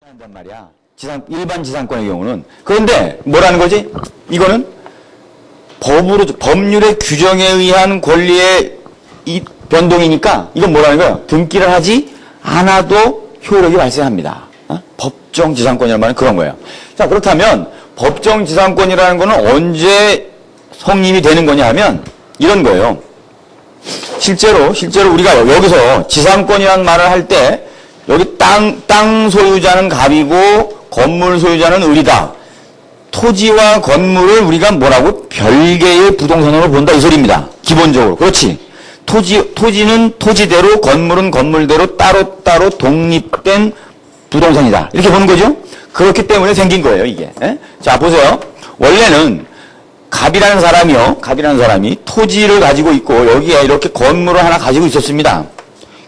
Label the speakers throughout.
Speaker 1: 한단 말이야. 일반 지상권의 경우는. 그런데 뭐라는 거지? 이거는 법률의 규정에 의한 권리의 변동이니까 이건 뭐라는 거야? 등기를 하지 않아도 효력이 발생합니다. 법정 지상권이라는 말은 그런 거예요. 자, 그렇다면 법정 지상권이라는 거는 언제 성립이 되는 거냐 하면 이런 거예요. 실제로 우리가 여기서 지상권이라는 말을 할 때 여기 땅 소유자는 갑이고 건물 소유자는 을이다. 토지와 건물을 우리가 뭐라고? 별개의 부동산으로 본다 이 소리입니다. 기본적으로. 그렇지. 토지는 토지대로, 건물은 건물대로 따로따로 독립된 부동산이다. 이렇게 보는 거죠? 그렇기 때문에 생긴 거예요, 이게. 에? 자, 보세요. 원래는 갑이라는 사람이 토지를 가지고 있고 여기에 이렇게 건물을 하나 가지고 있었습니다.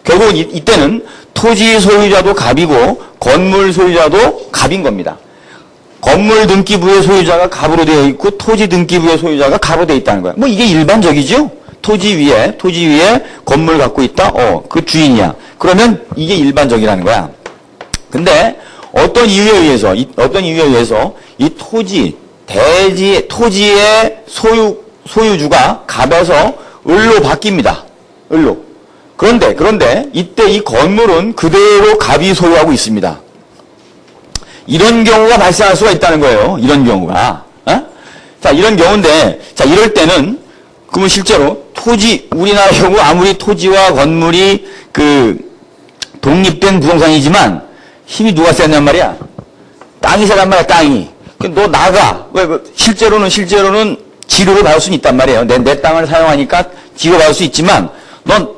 Speaker 1: 결국은 이때는 토지 소유자도 갑이고 건물 소유자도 갑인 겁니다. 건물 등기부의 소유자가 갑으로 되어 있고 토지 등기부의 소유자가 갑으로 되어 있다는 거야. 뭐 이게 일반적이죠? 토지 위에 건물 갖고 있다? 그 주인이야. 그러면 이게 일반적이라는 거야. 근데 어떤 이유에 의해서 이 토지의 소유주가 갑에서 을로 바뀝니다. 을로. 그런데 이때 이 건물은 그대로 갑이 소유하고 있습니다. 이런 경우가 발생할 수가 있다는 거예요. 이런 경우가. 자, 이런 경우인데, 자, 이럴 때는, 그러면 실제로 우리나라 경우 아무리 토지와 건물이 독립된 부동산이지만 힘이 누가 세냔 말이야? 땅이 세단 말이야, 땅이. 너 나가. 왜, 실제로는 지급을 받을 수는 있단 말이에요. 내 땅을 사용하니까 지급을 받을 수 있지만, 넌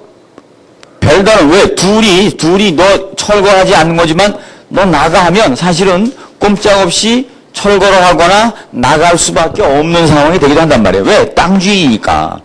Speaker 1: 별다른, 왜, 둘이 너 철거하지 않는 거지만, 너 나가 하면 사실은 꼼짝없이 철거를 하거나 나갈 수밖에 없는 상황이 되기도 한단 말이에요. 왜? 땅주의니까.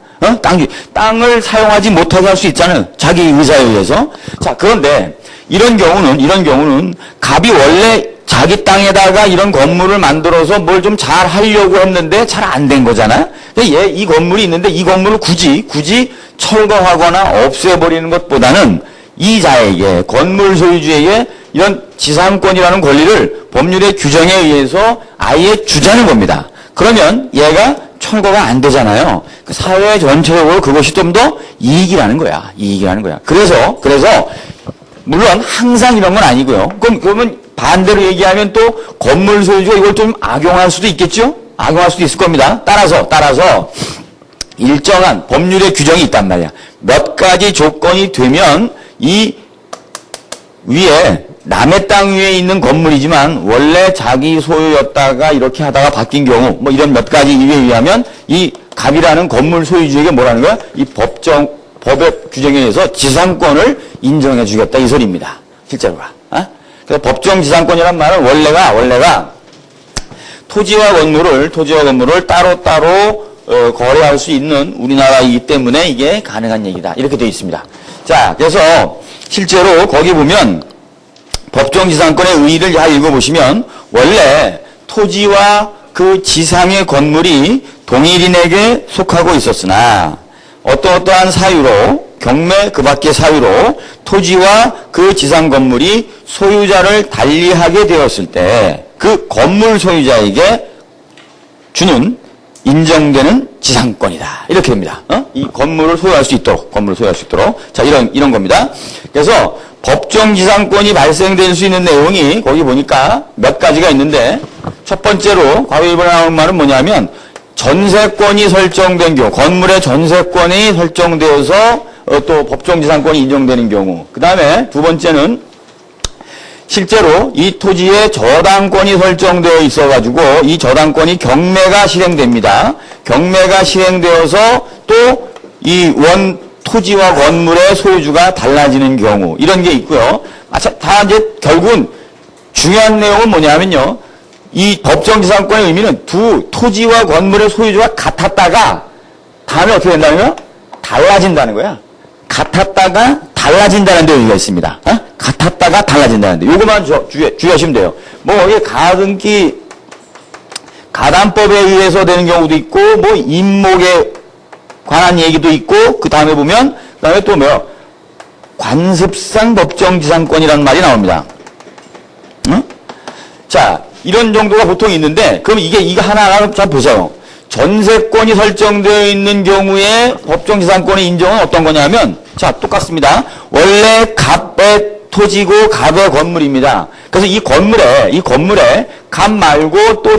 Speaker 1: 땅을 사용하지 못하게 할 수 있잖아요. 자기 의사에 의해서. 자, 그런데 이런 경우는 갑이 원래 자기 땅에다가 이런 건물을 만들어서 뭘 좀 잘 하려고 했는데 잘 안 된 거잖아요. 근데 이 건물이 있는데 이 건물을 굳이 철거하거나 없애버리는 것보다는 이자에게, 건물 소유주에게 이런 지상권이라는 권리를 법률의 규정에 의해서 아예 주자는 겁니다. 그러면 얘가 철거가 안 되잖아요. 그 사회 전체적으로 그것이 좀 더 이익이라는 거야. 그래서 물론 항상 이런 건 아니고요. 그러면 반대로 얘기하면 또 건물 소유주가 이걸 좀 악용할 수도 있겠죠? 악용할 수도 있을 겁니다. 따라서 일정한 법률의 규정이 있단 말이야. 몇 가지 조건이 되면 이 위에 남의 땅 위에 있는 건물이지만 원래 자기 소유였다가 이렇게 하다가 바뀐 경우 뭐 이런 몇 가지 이유에 의하면 이 갑이라는 건물 소유주에게 뭐라는 거야? 이 법의 규정에 의해서 지상권을 인정해 주겠다 이 소리입니다. 실제로가. 그래서 법정 지상권이란 말은 원래가 토지와 건물을 따로따로 거래할 수 있는 우리나라이기 때문에 이게 가능한 얘기다. 이렇게 되어 있습니다. 자, 그래서 실제로 거기 보면 법정 지상권의 의의를 잘 읽어보시면 원래 토지와 그 지상의 건물이 동일인에게 속하고 있었으나 어떠한 사유로 경매 그 밖의 사유로 토지와 그 지상 건물이 소유자를 달리하게 되었을 때 그 건물 소유자에게 주는 인정되는 지상권이다. 이렇게 됩니다. 이 건물을 소유할 수 있도록. 자, 이런 겁니다. 그래서 법정 지상권이 발생될 수 있는 내용이 거기 보니까 몇 가지가 있는데 첫 번째로 과거일본에 나오는 말은 뭐냐면 전세권이 설정된 경우, 건물의 전세권이 설정되어서 또 법정 지상권이 인정되는 경우. 그 다음에 두 번째는 실제로 이 토지에 저당권이 설정되어 있어가지고 이 저당권이 경매가 실행됩니다. 경매가 실행되어서 또 이 토지와 건물의 소유주가 달라지는 경우 이런 게 있고요. 다 이제 결국은 중요한 내용은 뭐냐면요. 이 법정 지상권의 의미는 두 토지와 건물의 소유주가 같았다가 다음에 어떻게 된다는 거야? 달라진다는 거야. 같았다가 달라진다는 데 의미가 있습니다. 같았다가 달라진다는 데. 요것만 주의하시면 돼요. 뭐 이게 가담법에 의해서 되는 경우도 있고 뭐 임목에 관한 얘기도 있고 그 다음에 보면 또 관습상 법정 지상권이라는 말이 나옵니다. 자, 이런 정도가 보통 있는데, 그럼 이거 하나하나 좀 보세요. 전세권이 설정되어 있는 경우에 법정지상권의 인정은 어떤 거냐면, 자, 똑같습니다. 원래 갑의 토지고 갑의 건물입니다. 그래서 이 건물에 갑 말고 또